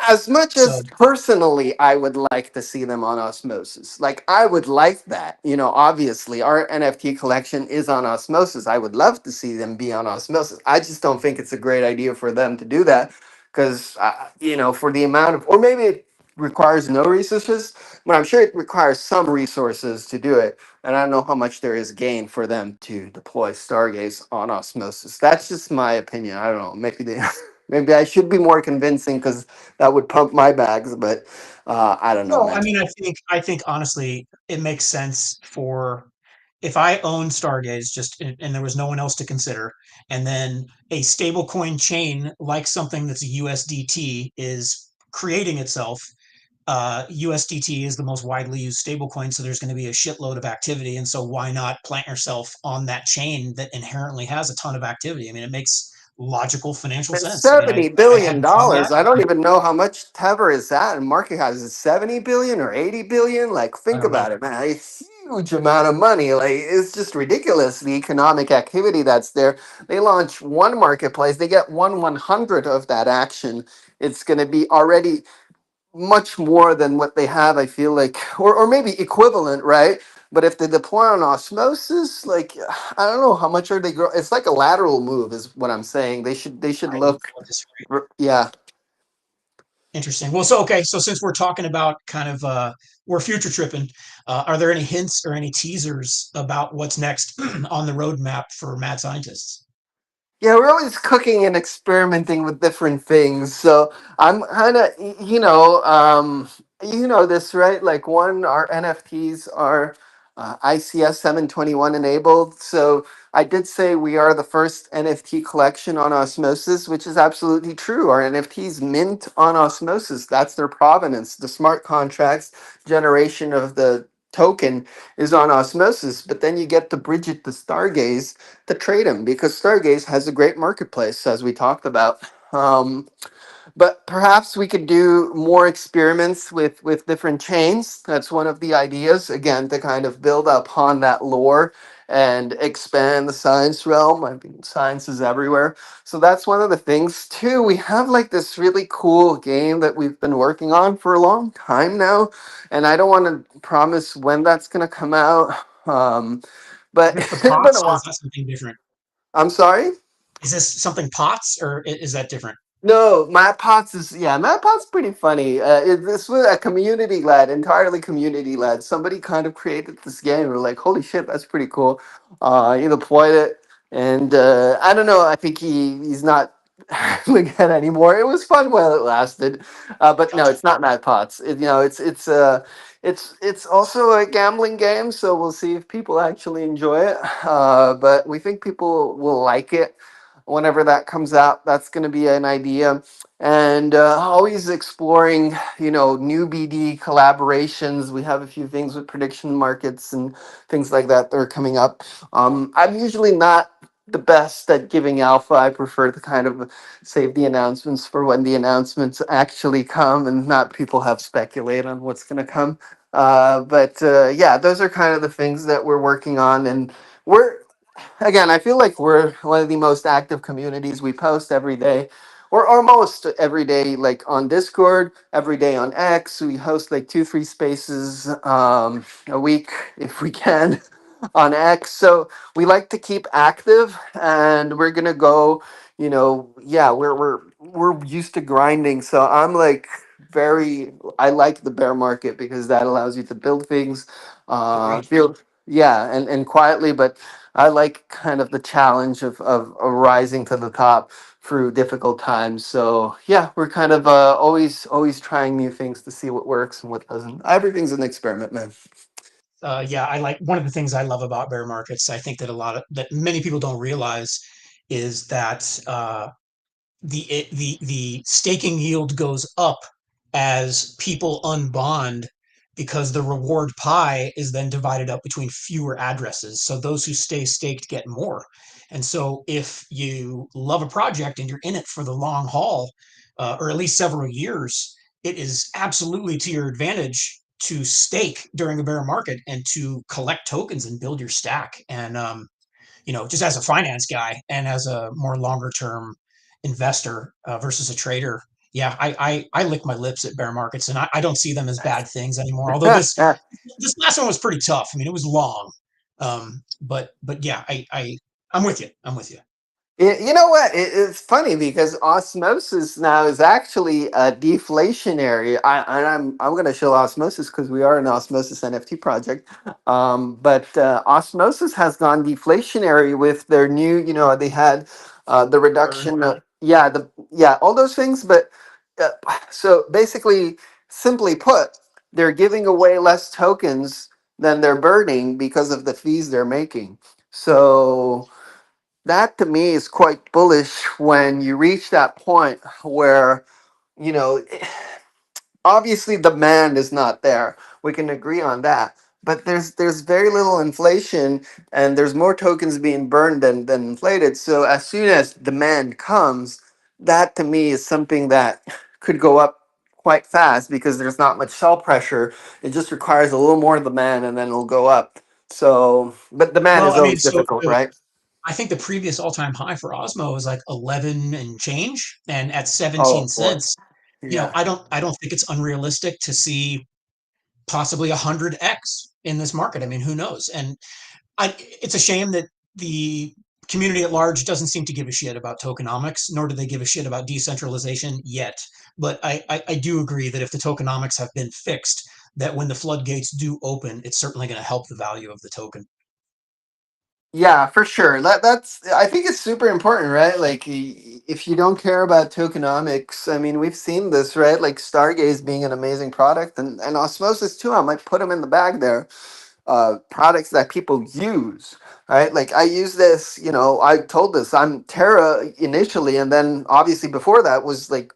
As much as So personally I would like to see them on Osmosis, like I would like that. Obviously our NFT collection is on Osmosis. I would love to see them be on Osmosis. I just don't think it's a great idea for them to do that because for the amount of, or maybe it requires no resources, but I'm sure it requires some resources to do it. And I don't know how much there is gain for them to deploy Stargaze on Osmosis. That's just my opinion. I don't know. Maybe they, maybe I should be more convincing because that would pump my bags, but I don't know, no, man. I mean, I think honestly, it makes sense for if I own Stargaze, just and there was no one else to consider, and then a stablecoin chain like something that's a USDT is creating itself. USDT is the most widely used stablecoin, so there's going to be a shitload of activity, and so why not plant yourself on that chain that inherently has a ton of activity? I mean, it makes logical financial It's sense. I mean, I seventy I billion hadn't thought of dollars. that. I don't even know how much Tether is at, and market cap is it 70 billion or 80 billion? Like, I think don't know. about it, man. It's huge amount of money. Like, it's just ridiculous the economic activity that's there. They launch one marketplace, they get 1/100 of that action. It's going to be already much more than what they have, I feel like, or maybe equivalent, right? But if they deploy on Osmosis, like I don't know how much are they grow. It's like a lateral move, is what I'm saying. They should I look, don't disagree. yeah. Interesting. Well, so okay, so since we're talking about kind of we're future tripping, are there any hints or any teasers about what's next on the roadmap for Mad Scientists? Yeah, we're always cooking and experimenting with different things. So I'm kind of, this, right? Like one, our NFTs are ICS 721 enabled. So I did say we are the first NFT collection on Osmosis, which is absolutely true. Our NFTs mint on Osmosis. That's their provenance. The smart contracts generation of the token is on Osmosis, but then you get to bridge it to Stargaze to trade them because Stargaze has a great marketplace, as we talked about. Um, but perhaps we could do more experiments with different chains. That's one of the ideas, again, to kind of build upon that lore and expand the science realm. I mean, science is everywhere. So that's one of the things. Too, we have like this really cool game that we've been working on for a long time now. And I don't want to promise when that's going to come out. Is But this the it's been a pots or is while. that something different? I'm sorry? Is this something pots or is that different? No, Matt Potts is, yeah, Matt Potts pretty funny. This was a community led, entirely community led. Somebody kind of created this game. We're like, holy shit, that's pretty cool. He deployed it, and I don't know. I think he's not doing it anymore. It was fun while it lasted, but no, Gotcha. it's not Matt Potts. It's also a gambling game, so we'll see if people actually enjoy it. But we think people will like it whenever that comes out. That's going to be an idea. And always exploring, new BD collaborations. We have a few things with prediction markets and things like that that are coming up. I'm usually not the best at giving alpha. I prefer to kind of save the announcements for when the announcements actually come and not people have speculate on what's going to come. But yeah, those are kind of the things that we're working on. And we're, again, I feel like we're one of the most active communities. We post every day. we're almost every day, like on Discord, every day on X. We host like 2 3 spaces a week if we can on X. So we like to keep active, and we're gonna go. Yeah, we're used to grinding. So I'm like very. I like the bear market because that allows you to build things, Agreed. feel yeah, and quietly, but I like kind of the challenge of rising to the top through difficult times. So yeah, we're kind of always trying new things to see what works and what doesn't. Everything's an experiment, man. Yeah, I like one of the things I love about bear markets. I think that that many people don't realize is that the staking yield goes up as people unbond because the reward pie is then divided up between fewer addresses. So those who stay staked get more. And so if you love a project and you're in it for the long haul, or at least several years, it is absolutely to your advantage to stake during a bear market and to collect tokens and build your stack. And just as a finance guy and as a more longer term investor versus a trader, yeah, I lick my lips at bear markets, and I don't see them as bad things anymore. Although this last one was pretty tough. I mean, it was long, but yeah, I'm with you. I'm with you. You know what? It's funny because osmosis now is actually deflationary. And I'm going to show osmosis because we are an osmosis NFT project. But osmosis has gone deflationary with their new. They had the Burn. reduction. Yeah, all those things. But uh, so basically, simply put, they're giving away less tokens than they're burning because of the fees they're making. So that to me is quite bullish when you reach that point where you know obviously demand is not there. We can agree on that. But there's very little inflation, and there's more tokens being burned than inflated. So as soon as demand comes, that to me is something that could go up quite fast because there's not much sell pressure. It just requires a little more demand, and then it'll go up. So, but demand Well, is I mean, always difficult, right? I think the previous all time high for Osmo was like 11 and change, and at Oh 17 boy. cents, Yeah. I don't think it's unrealistic to see possibly 100x in this market. I mean, who knows? And it's a shame that the community at large doesn't seem to give a shit about tokenomics, nor do they give a shit about decentralization yet. But I do agree that if the tokenomics have been fixed, that when the floodgates do open, it's certainly going to help the value of the token. Yeah, for sure. That's I think it's super important, right? Like if you don't care about tokenomics, I mean, we've seen this, right? Like Stargaze being an amazing product, and Osmosis too. I might put them in the bag there. Products that people use, right? Like I use this, I told this I'm Terra initially, and then obviously before that was like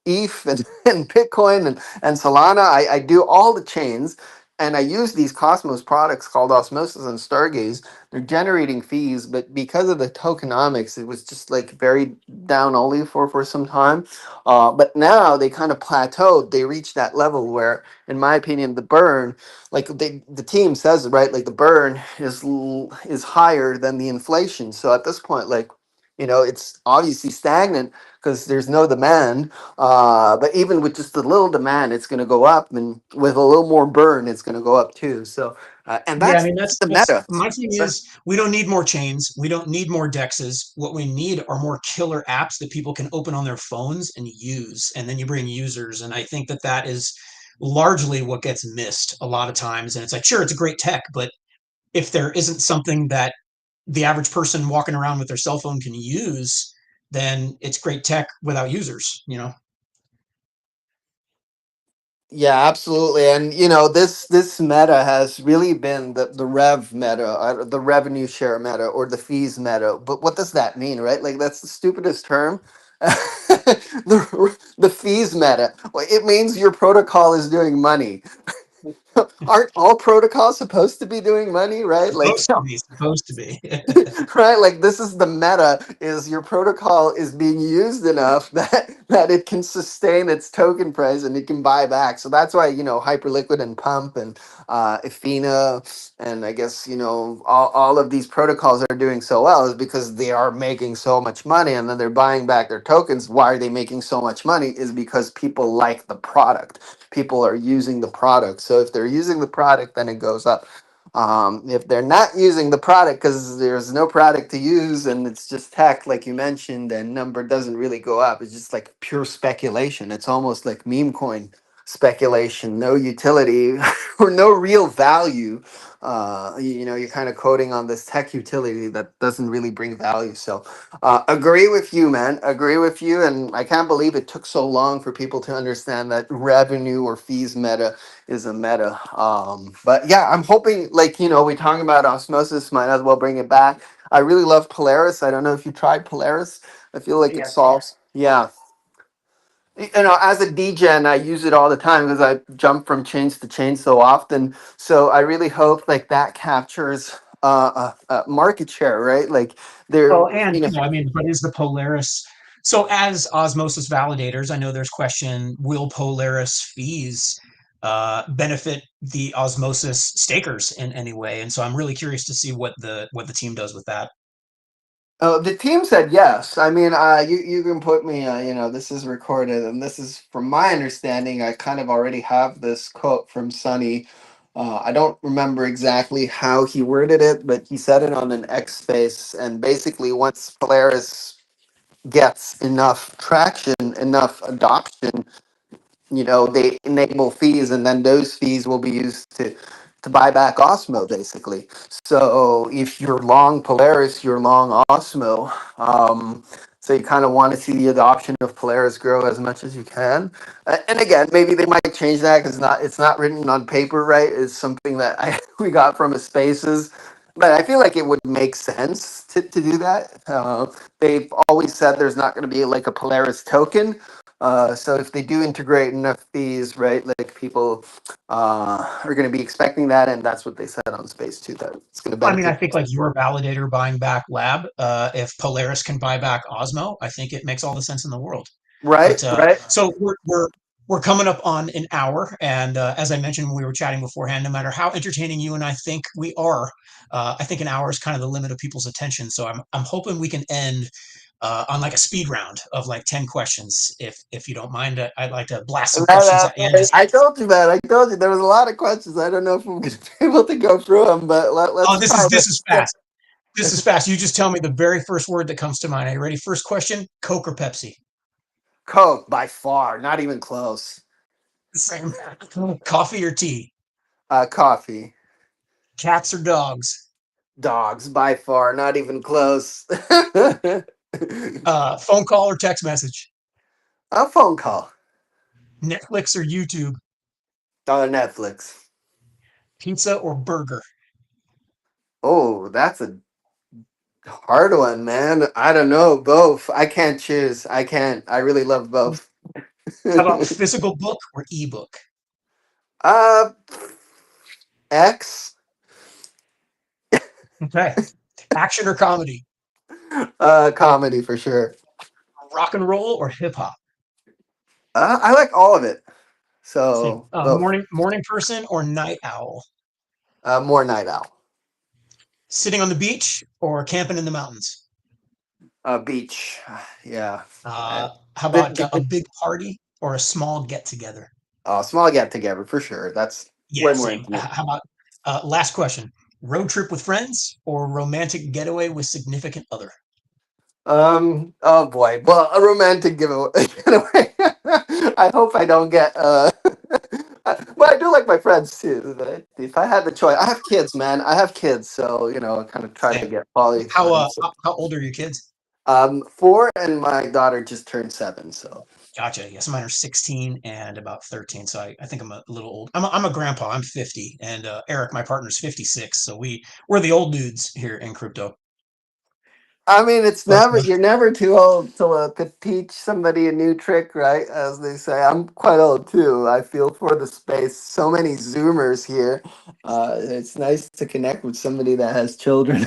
ETH and Bitcoin and Solana. I do all the chains, and I use these Cosmos products called Osmosis and Stargaze. They're generating fees, but because of the tokenomics, it was just like very down only for some time. But now they kind of plateaued. They reached that level where, in my opinion, the burn, like the team says, right, like the burn is higher than the inflation. So at this point, like, it's obviously stagnant because there's no demand, but even with just a little demand, it's going to go up, and with a little more burn, it's going to go up too. So, and Yeah, I that's mean the that's meta. my thing is we don't need more chains. We don't need more dexes. What we need are more killer apps that people can open on their phones and use. And then you bring users. And I think that that is largely what gets missed a lot of times. And it's like, sure, it's a great tech, but if there isn't something that the average person walking around with their cell phone can use, then it's great tech without users. Yeah, absolutely. And this meta has really been the rev meta, the revenue share meta, or the fees meta. But what does that mean, right? Like that's the stupidest term. The fees meta. Well, it means your protocol is doing money. Aren't all protocols supposed to be doing money, right? Like Supposed to be, supposed to be. right, like this is the meta, is your protocol is being used enough that that it can sustain its token price and it can buy back. So that's why, Hyperliquid and Pump and Ethena and I guess, all of these protocols are doing so well is because they are making so much money and then they're buying back their tokens. Why are they making so much money? Is because people like the product. People are using the product. So if they're using the product, then it goes up. If they're not using the product because there's no product to use and it's just tech, like you mentioned, and number doesn't really go up. It's just like pure speculation. It's almost like meme coin speculation, no utility or no real value. You're kind of coding on this tech utility that doesn't really bring value. So, agree with you, man. Agree with you. And I can't believe it took so long for people to understand that revenue or fees meta is a meta. But yeah, I'm hoping, like, we talking about osmosis, might as well bring it back. I really love Polaris. I don't know if you tried Polaris. I feel like it Yes. solves. Yeah. As a DGen, I use it all the time because I jump from chains to chain so often. So I really hope like that captures market share, right? Like there, Well, and I mean, but is the Polaris so as osmosis validators, I know there's question, will Polaris fees benefit the osmosis stakers in any way? And so I'm really curious to see what the team does with that. Oh, the team said yes. I mean, you can put me. This is recorded, and this is from my understanding. I kind of already have this quote from Sonny. I don't remember exactly how he worded it, but he said it on an X space, and basically, once Polaris gets enough traction, enough adoption, they enable fees, and then those fees will be used to buy back Osmo, basically. So if you're long Polaris, you're long Osmo. So you kind of want to see the adoption of Polaris grow as much as you can. And again, maybe they might change that because it's not written on paper, right? It's something that we got from a Spaces. But I feel like it would make sense to do that. They've always said there's not going to be like a Polaris token, so if they do integrate enough fees, right, like people are going to be expecting that, and that's what they said on Space too, that it's going to I mean, I benefit. think like your validator buying back Lab, if Polaris can buy back Osmo, I think it makes all the sense in the world. Right, But right. so we're coming up on an hour, and as I mentioned when we were chatting beforehand, no matter how entertaining you and I think we are, I think an hour is kind of the limit of people's attention. So I'm hoping we can end on like a speed round of like 10 questions, if you don't mind. I'd like to blast some questions at you and just I told you, man. I told you there was a lot of questions. I don't know if we're going to be able to go through them, but oh, let's this try is this. this is fast. This is fast. You just tell me the very first word that comes to mind. Are you ready? First question: Coke or Pepsi? Coke, by far, not even close. Same. Coffee or tea? Coffee. Cats or dogs? Dogs, by far, not even close. Phone call or text message? A phone call. Netflix or YouTube? On Netflix. Pizza or burger? Oh, that's a hard one, man. I don't know. Both. I can't choose. I can't. I really love both. How about physical book or ebook? uh, X. Okay. Action or comedy? Comedy for sure. Rock and roll or hip hop? I like all of it. Same. So both. Morning person or night owl? More night owl. Sitting on the beach or camping in the mountains? Beach. Yeah. Uh, How the, about a the, big party or a small get together? small get together for sure. That's Yeah, way more same. intimate. How about last question? Road trip with friends or romantic getaway with significant other? Oh boy. Well, a romantic giveaway. Getaway. I hope I don't get. But I do like my friends too. But if I had the choice, I have kids, man. I have kids, so I kind of try to Same. get poly. How old are your kids? 4, and my daughter just turned 7. So Gotcha. Yes, mine are 16 and about 13. So I think I'm a little old. I'm a grandpa. I'm 50, and Eric, my partner's 56. So we're the old dudes here in crypto. I mean, it's But never you're never too old to teach somebody a new trick, right? As they say, I'm quite old too. I feel for the space. So many Zoomers here. It's nice to connect with somebody that has children.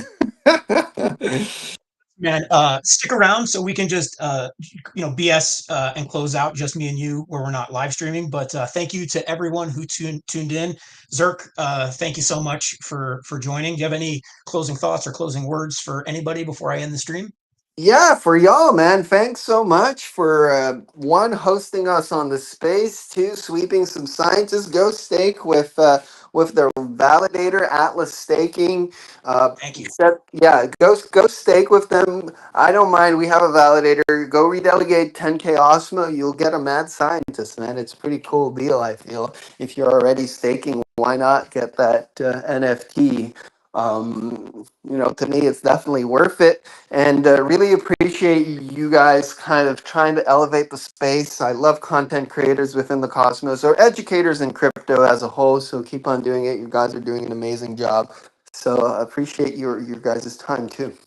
Man, stick around so we can just BS and close out, just me and you, where we're not live streaming. But thank you to everyone who tuned in. Zerk, thank you so much for joining. Do you have any closing thoughts or closing words for anybody before I end the stream? Yeah, for y'all, man. Thanks so much for one, hosting us on the space, two, sweeping some scientists. Go stake with their validator, Atlas Staking. Thank you. Yeah, go stake with them. I don't mind. We have a validator. Go redelegate 10K Osmo. You'll get a Mad Scientist, man. It's a pretty cool deal. I feel if you're already staking, why not get that NFT? To me, it's definitely worth it. And really appreciate you guys kind of trying to elevate the space. I love content creators within the cosmos or educators in crypto as a whole. So keep on doing it. You guys are doing an amazing job. So appreciate your guys' time too.